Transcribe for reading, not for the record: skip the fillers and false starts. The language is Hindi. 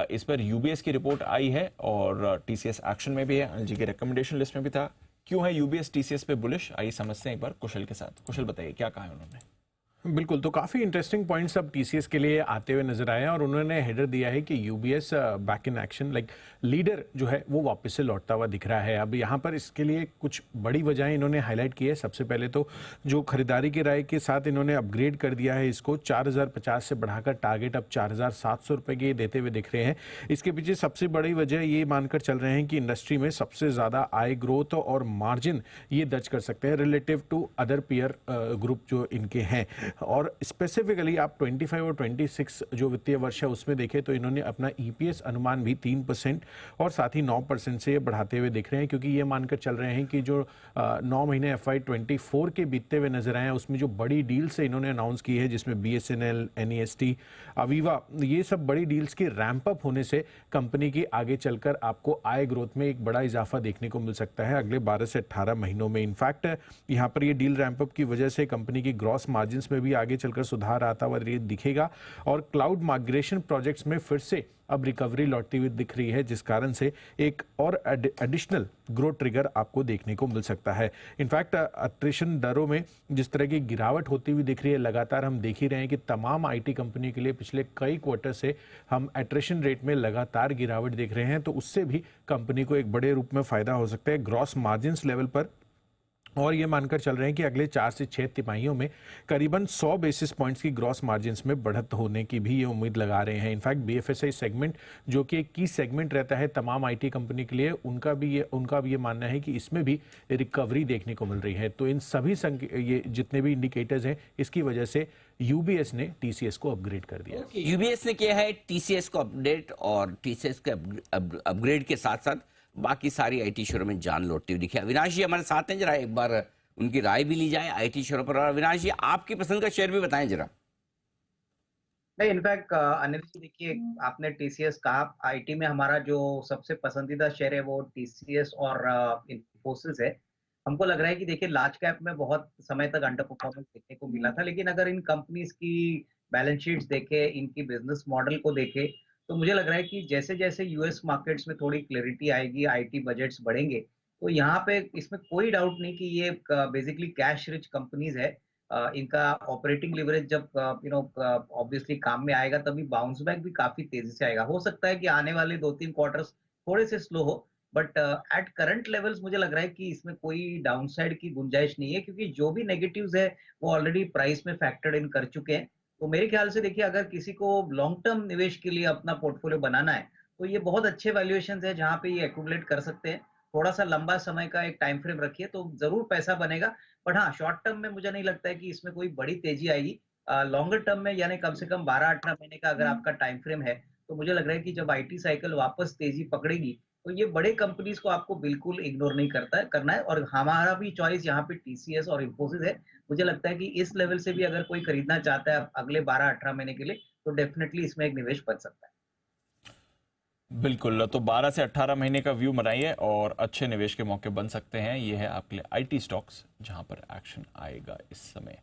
इस पर यूबीएस की रिपोर्ट आई है और टीसीएस एक्शन में भी है, अनिल जी के रिकमेंडेशन लिस्ट में भी था। क्यों है यूबीएस टीसीएस पे बुलिश, आइए समझते हैं एक बार कुशल के साथ। कुशल बताइए क्या कहा है उन्होंने। बिल्कुल, तो काफ़ी इंटरेस्टिंग पॉइंट्स अब टीसीएस के लिए आते हुए नजर आए हैं और उन्होंने हेडर दिया है कि UBS back in action, like leader जो है वो वापस से लौटता हुआ दिख रहा है। अब यहाँ पर इसके लिए कुछ बड़ी वजहें इन्होंने हाईलाइट की है। सबसे पहले तो जो खरीदारी की राय के साथ इन्होंने अपग्रेड कर दिया है इसको, 4050 से बढ़ाकर टारगेट अब 4700 रुपये के देते हुए दिख रहे हैं। इसके पीछे सबसे बड़ी वजह ये मानकर चल रहे हैं कि इंडस्ट्री में सबसे ज़्यादा आय ग्रोथ और मार्जिन ये दर्ज कर सकते हैं relative to other peer group जो इनके हैं। और स्पेसिफिकली आप 25 और 26 जो वित्तीय वर्ष है उसमें देखें तो इन्होंने अपना ईपीएस अनुमान भी 3% और साथ ही 9% से बढ़ाते हुए दिख रहे हैं, क्योंकि ये मानकर चल रहे हैं कि जो 9 महीने FY24 के बीतते हुए नजर आए हैं उसमें जो बड़ी डील्स इन्होंने अनाउंस की है, जिसमें BSNL, NEST, अवीवा, ये सब बड़ी डील्स की रैंप अप होने से कंपनी की आगे चलकर आपको आय ग्रोथ में एक बड़ा इजाफा देखने को मिल सकता है अगले 12 से 18 महीनों में। इनफैक्ट यहाँ पर ये डील रैंप अप की वजह से कंपनी की ग्रॉस मार्जिन में भी आगे चलकर सुधार आता हुआ दिखेगा और क्लाउड माइग्रेशन प्रोजेक्ट्स में फिर से अब रिकवरी लौटती हुई दिख रही है, जिस कारण से एक और एडिशनल ग्रोथ ट्रिगर आपको देखने को मिल सकता है। इनफैक्ट अट्रिशन दरों में जिस तरह की गिरावट होती हुई दिख रही है, लगातार हम देख ही रहे हैं कि तमाम आईटी कंपनी के लिए पिछले कई क्वार्टर से हम अट्रिशन रेट में लगातार गिरावट देख रहे हैं, तो उससे भी कंपनी को एक बड़े रूप में फायदा हो सकता है ग्रॉस मार्जिन लेवल पर। और ये मानकर चल रहे हैं कि अगले 4 से 6 तिमाहियों में करीबन 100 बेसिस पॉइंट्स की ग्रॉस मार्जिन्स में बढ़त होने की भी ये उम्मीद लगा रहे हैं। इनफैक्ट BFSI सेगमेंट जो कि एक की सेगमेंट रहता है तमाम आईटी कंपनी के लिए, उनका भी ये मानना है कि इसमें भी रिकवरी देखने को मिल रही है। तो इन सभी ये जितने भी इंडिकेटर्स हैं, इसकी वजह से यूबीएस ने टीसीएस को अपग्रेड कर दिया। यूबीएस ने किया है टीसीएस को अपडेट और टीसीएस के अपग्रेड के साथ साथ बाकी सारी आईटी शेयरों में जान लौटती हुई दिखी। अविनाश जी हमारे साथ हैं, जरा एक बार उनकी राय भी ली जाए आईटी शेयरों पर। और अविनाश जी आपकी पसंद का शेयर भी बताएं जरा। नहीं, इनफैक्ट अनिल जी देखिए, आपने टीसीएस कहा, आईटी में हमारा जो सबसे पसंदीदा शेयर है वो टीसीएस और इन्फोसिस है। हमको लग रहा है कि देखिए लार्ज कैप में बहुत समय तक अंडर परफॉर्मेंस देखने को मिला था, लेकिन अगर इन कंपनीज की बैलेंस शीट्स देखे, इनकी बिजनेस मॉडल को देखे, तो मुझे लग रहा है कि जैसे जैसे यूएस मार्केट्स में थोड़ी क्लैरिटी आएगी, आईटी बजट्स बढ़ेंगे, तो यहाँ पे इसमें कोई डाउट नहीं कि ये बेसिकली कैश रिच कंपनीज है। इनका ऑपरेटिंग लिवरेज जब ऑब्वियसली काम में आएगा तभी बाउंस बैक भी काफी तेजी से आएगा। हो सकता है कि आने वाले 2-3 क्वार्टर्स थोड़े से स्लो हो, बट एट करंट लेवल्स मुझे लग रहा है कि इसमें कोई डाउनसाइड की गुंजाइश नहीं है, क्योंकि जो भी नेगेटिव्स है वो ऑलरेडी प्राइस में फैक्टर्ड इन कर चुके हैं। तो मेरे ख्याल से देखिए, अगर किसी को लॉन्ग टर्म निवेश के लिए अपना पोर्टफोलियो बनाना है तो ये बहुत अच्छे वैल्यूएशंस है जहां पे ये एक्यूमुलेट कर सकते हैं। थोड़ा सा लंबा समय का एक टाइम फ्रेम रखिए तो जरूर पैसा बनेगा, बट हाँ, शॉर्ट टर्म में मुझे नहीं लगता है कि इसमें कोई बड़ी तेजी आएगी। लॉन्गर टर्म में यानी कम से कम 12-18 महीने का अगर आपका टाइम फ्रेम है, तो मुझे लग रहा है कि जब आईटी साइकिल वापस तेजी पकड़ेगी तो ये बड़े कंपनीज को आपको बिल्कुल इग्नोर नहीं करना है। और हमारा भी चॉइस यहाँ पे टीसीएस और इन्फोसिस है। मुझे लगता है कि इस लेवल से भी अगर कोई खरीदना चाहता है अगले 12-18 महीने के लिए, तो डेफिनेटली इसमें एक निवेश बन सकता है। बिल्कुल, तो 12 से 18 महीने का व्यू बनाइए और अच्छे निवेश के मौके बन सकते हैं। ये है आपके लिए आईटी स्टॉक्स जहां पर एक्शन आएगा इस समय।